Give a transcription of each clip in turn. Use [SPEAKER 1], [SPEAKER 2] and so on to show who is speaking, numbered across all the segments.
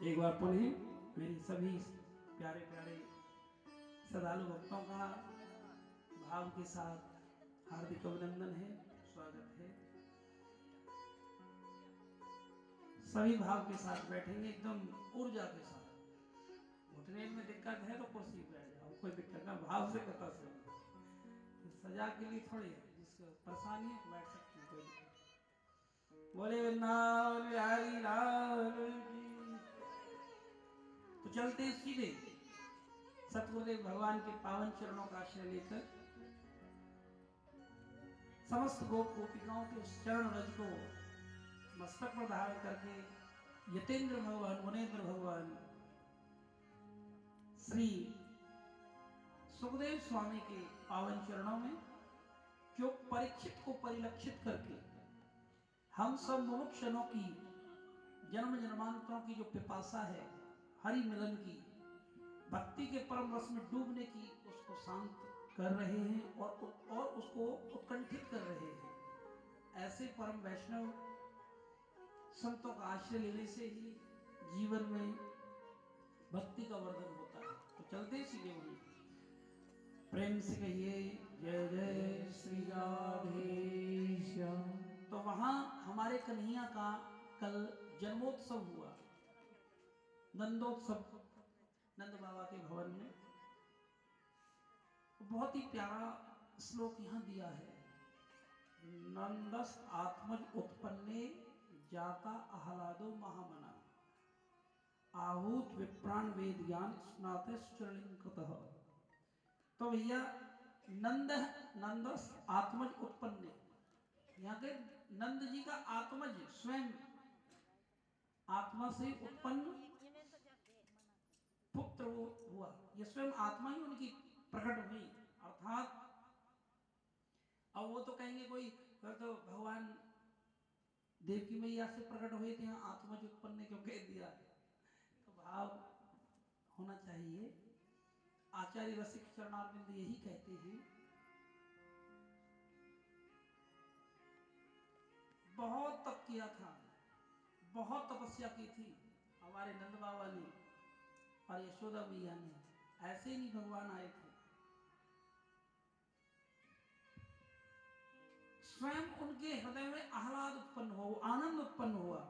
[SPEAKER 1] एक बार पुनः मेरी सभी प्यारे प्यारे श्रद्धालु भक्तों का भाव के साथ हार्दिक अभिनंदन है, स्वागत है। सभी भाव के साथ बैठेंगे, एकदम ऊर्जा के साथ। उठने में दिक्कत है तो कुर्सी पे बैठ जाओ, कोई दिक्कत ना, भाव से कथा से सजा के लिए थोड़ी है, जिसको परेशानी है बैठ सकते हैं, कोई दिक्कत। बोले वृंदावन बिहारी लाल की। तो चलते सीधे सतगुरुदेव भगवान के पावन चरणों का आश्रय लेकर समस्त गोप गोपिकाओं के चरण रज को मस्तक पर धारण करके यतेंद्र भगवान मुनेन्द्र भगवान श्री सुखदेव स्वामी के पावन चरणों में जो परीक्षित को परिलक्षित करके हम सब मुमुक्षुओं की जन्म जन्मांतरों की जो पिपासा है हरि मिलन की, भक्ति के परम रस में डूबने की, उसको शांत कर रहे हैं और उसको उत्कंठित कर रहे हैं। ऐसे परम वैष्णव संतों का आश्रय लेने से ही जीवन में भक्ति का वर्धन होता है। तो चलते सीधे वहीं प्रेम से कहिए जय जय श्री राधेश्याम। तो वहां हमारे कन्हैया का कल जन्मोत्सव हुआ, नंदोत्सव, नंद बाबा के भवन में। बहुत ही प्यारा श्लोक यहाँ दिया है, नंदस आत्मज उत्पन्ने जाता आह्लादो महामना आहूत विप्राण वेद ज्ञान स्नाते चरणकृतः। तो भैया नंदस आत्मज उत्पन्ने, यहाँ के नंद जी का आत्मज स्वयं आत्मा से उत्पन्न पुत्र हुआ, ये स्वयं आत्मा ही उनकी प्रकट हुई। अर्थात अब वो तो कहेंगे कोई तो भगवान देवकी मैया से प्रकट हुए थे, आत्मा जो उत्पन्न क्यों कह दिया, तो भाव होना चाहिए। आचार्य रसिक चरणारविंद यही कहते हैं, बहुत तप किया था, बहुत तपस्या की थी हमारे नंद बाबा ने और यशोदा मैया ने, ऐसे ही नहीं भगवान आए थे। स्वयं उनके हृदय में आह्लाद उत्पन्न हुआ, आनंद उत्पन्न हुआ,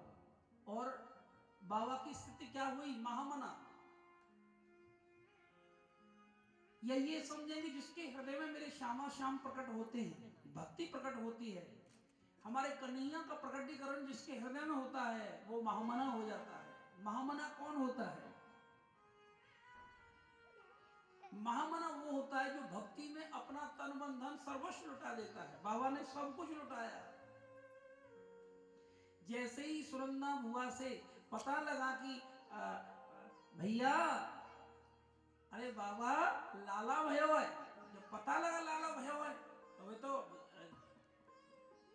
[SPEAKER 1] और बाबा की स्थिति क्या हुई, महामना। या ये समझेंगे जिसके हृदय में मेरे श्यामा श्याम प्रकट होते हैं, भक्ति प्रकट होती है, हमारे कन्हैया का प्रकटीकरण जिसके हृदय में होता है वो महामना हो जाता है। महामना कौन होता है? महामना वो होता है जो भक्ति में अपना तन मन धन सर्वस्व लुटा देता है। बाबा ने सब कुछ लुटाया। जैसे ही सुरंदा बुआ से पता लगा कि भैया, अरे बाबा लाला भयो है, जब पता लगा लाला भयो है तो वे तो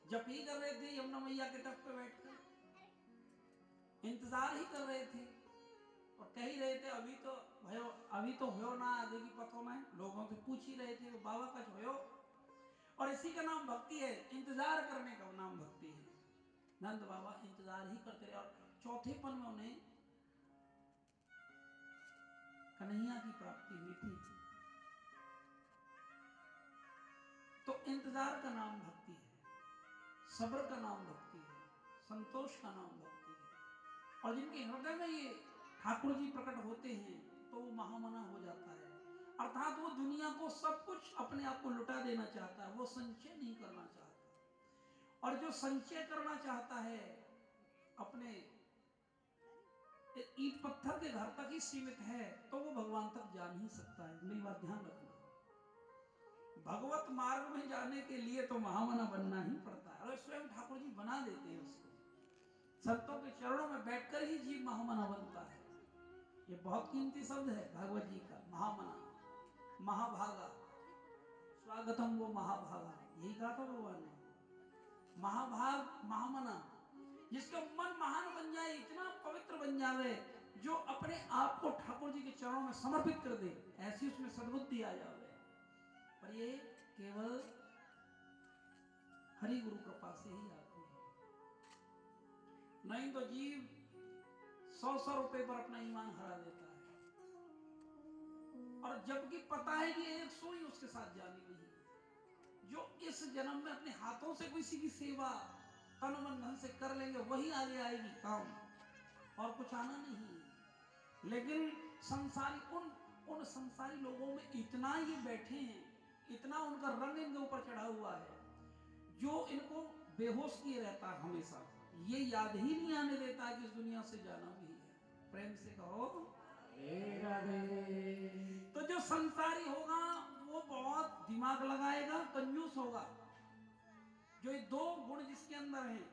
[SPEAKER 1] जप ही कर रहे थे, यमुना मैया के तट पे बैठकर इंतजार ही कर रहे थे। और कह ही रहे थे अभी तो हो ना, आगे की पतो ना, लोगों से पूछ ही रहे थे बाबा कछ हो। और इसी का नाम भक्ति है, इंतजार करने का नाम भक्ति है। नंद बाबा इंतजार ही करते रहे और चौथेपन में उन्हें कन्हैया की प्राप्ति हुई थी। तो इंतजार का नाम भक्ति है, सब्र का नाम भक्ति है, संतोष का नाम भक्ति है। और जिनके हृदय में ये ठाकुर जी प्रकट होते हैं तो वो महामना हो जाता है। अर्थात वो दुनिया को सब कुछ अपने आप को लुटा देना चाहता है, वो संचय नहीं करना चाहता। और जो संचय करना चाहता है अपने ईंट पत्थर के घर तक ही सीमित है, तो वो भगवान तक जा नहीं सकता है। मेरी बात ध्यान रखना, भगवत मार्ग में जाने के लिए तो महामना बनना ही पड़ता है। और स्वयं ठाकुर जी बना देते हैं उसको। संतों के चरणों में बैठकर ही जीव महामना बनता है। ये बहुत कीमती शब्द है भागवत जी का, महामना, महाभागा, स्वागतम वो महाभागा, यही कहा था भगवान ने। महाभाग, महामना, जिसका मन महान बन जाए, इतना पवित्र बन जाए, जो अपने आप को ठाकुर जी के चरणों में समर्पित कर दे, ऐसी उसमें सद्बुद्धि आ जाए। पर ये केवल हरि गुरु कृपा से ही आती है। नहीं तो जीव 100 रुपए पर अपना ईमान हरा देता है, और जबकि पता है कि एक सुई उसके साथ जानी नहीं। जो इस जन्म में अपने हाथों से किसी की सेवा तन मन धन से कर लेंगे, वही आगे आएगी काम, और कुछ आना नहीं। लेकिन संसारी उन संसारी लोगों में इतना ये बैठे हैं, इतना उनका रंग इनके ऊपर चढ़ा हुआ है, जो इनको बेहोश किए रहता है हमेशा, ये याद ही नहीं आने देता कि इस दुनिया से जाना भी है। प्रेम से कहो तो जो संसारी होगा वो बहुत दिमाग लगाएगा, कंजूस होगा। जो ये दो गुण जिसके अंदर हैं,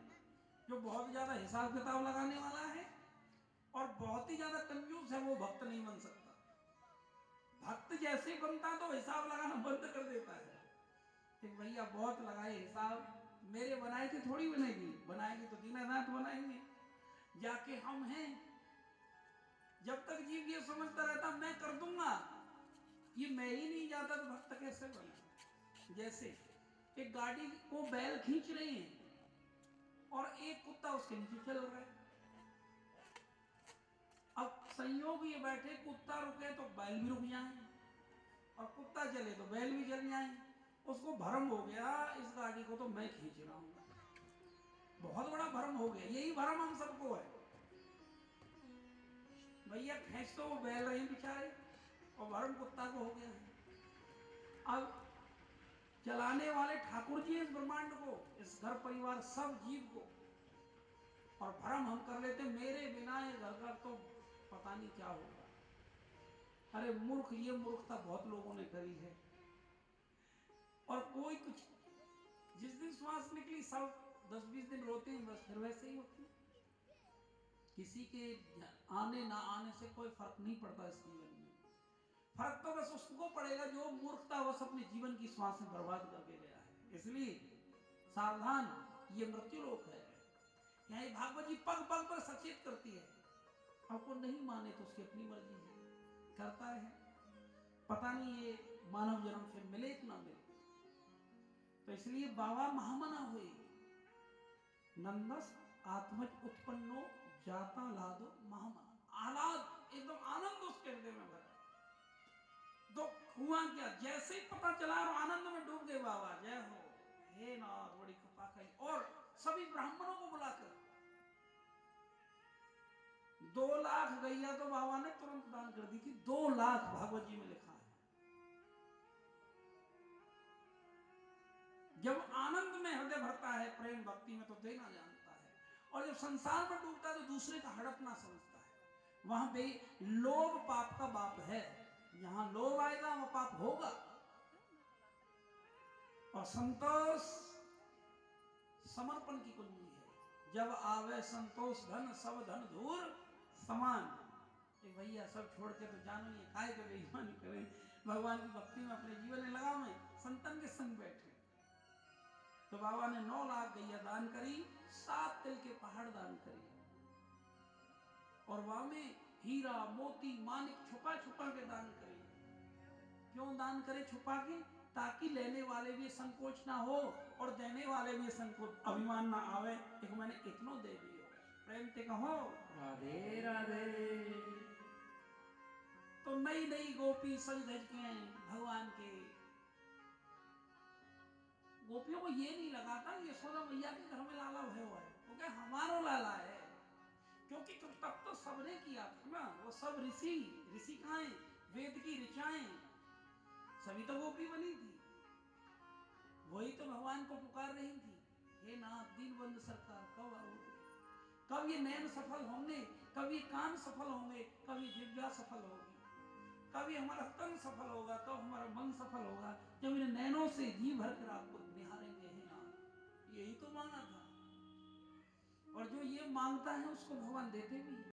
[SPEAKER 1] जो बहुत ज्यादा हिसाब किताब लगाने वाला है और बहुत ही ज्यादा कंजूस है, वो भक्त नहीं बन सकता। भक्त जैसे बनता तो हिसाब लगाना बंद कर देता है कि भैया बहुत लगाए हिसाब, मेरे बनाए थे थोड़ी बनेगी, बनाएगी तो दीनानाथ बनाएंगे, जाके हम हैं। जब तक जीव ये समझता रहता मैं कर दूंगा, ये मैं ही नहीं जाता, तो भक्त कैसे बना। जैसे एक गाड़ी को बैल खींच रहे हैं और एक कुत्ता उसके नीचे चल रहा है। अब संयोग ये बैठे, कुत्ता रुके तो बैल भी रुक जाए, और कुत्ता चले तो बैल भी चल जाए। उसको भ्रम हो गया इस गाड़ी को तो मैं खींच रहा हूं, बहुत बड़ा भ्रम हो गया। यही भ्रम हम सबको है। भैया खींच तो वो बैल रहे बेचारे, और भ्रम कुत्ता को हो गया है। अब चलाने वाले ठाकुर जी इस ब्रह्मांड को, इस घर परिवार सब जीव को, और भ्रम हम कर लेते मेरे बिना ये घर का तो पता नहीं क्या होगा। अरे मूर्ख, ये मूर्खता बहुत लोगों ने करी है। और कोई कुछ, जिस दिन श्वास निकली सब 10-20 दिन रोते हैं, बस फिर वैसे ही होते हैं। किसी के आने ना आने से कोई फर्क नहीं पड़ता इस जीवन में। फर्क तो बस उसको पड़ेगा जो मूर्खता बस अपने जीवन की श्वासें बर्बाद करके गया है। इसलिए सावधान, ये मृत्यु लोक है। यहाँ भागवत जी पग पग पर सचेत करती है। आपको नहीं माने तो उसकी अपनी मर्जी है, करता है। पता नहीं ये मानव जन्म फिर मिले कि ना मिले। तो इसलिए बाबा महामना हुए। नंदस आत्मज उत्पन्नो जाता लादो महामना, आह्लाद, एकदम आनंद उसके हृदय में भरा। तो हुआ क्या, जैसे ही पता चला और आनंद में डूब गए बाबा। जय हो हे नाथ, बड़ी कृपा करी। और सभी ब्राह्मणों को बुलाकर 2 लाख गैया तो बाबा ने तुरंत दान कर दी थी। 2 लाख भागवत जी में लिखा है। जब आनंद में हृदय भरता है, प्रेम भक्ति में, तो देना जानता है। और जब संसार में डूबता है तो दूसरे का हड़पना समझता है। वहां पे लोभ पाप का बाप है। जहां लोभ आएगा वहां पाप होगा। और संतोष समर्पण की कुंजी है। जब आवे संतोष धन, सब धन धूर समान। भैया सब छोड़ के तो जानो ये काय के बेईमानी करें, भगवान की भक्ति में अपने जीवन में लगावे, संतन के संग बैठे। तो बाबा ने 9 लाख गैया दान करी, 7 तिल के पहाड़ दान करी। और वहां में हीरा मोती मानिक छुपा छुपा के दान करे। क्यों दान करे छुपा के? ताकि लेने वाले भी संकोच ना हो और देने वाले भी संकोच अभिमान ना आवे। एक मैंने इतनो दे दियो, प्रेम ते कहो राधे राधे। तो नई नई गोपी सज धज के भगवान के, गोपियों को ये नहीं लगा था यशोदा मैया के घर में लाला भयो है, वो क्या हमारो लाला है। क्योंकि तब तो सबने किया था ना, वो सब ऋषि कहाँ हैं? वेद की ऋचाएं सभी तो गोपी बनी थी, वही तो भगवान को पुकार रही थी, हे नाथ दीनबंधु सरकार कब आओगे, कब ये नयन सफल होंगे, कब ये कान सफल होंगे, कब ये जिह्वा सफल होगी, कब ये हमारा तन सफल होगा, कब हमारा मन सफल होगा, जब इन नैनों से जी भर कर आपको निहारेंगे हे नाथ। यही तो मांगा था, और जो ये मांगता है उसको भगवान देते भी।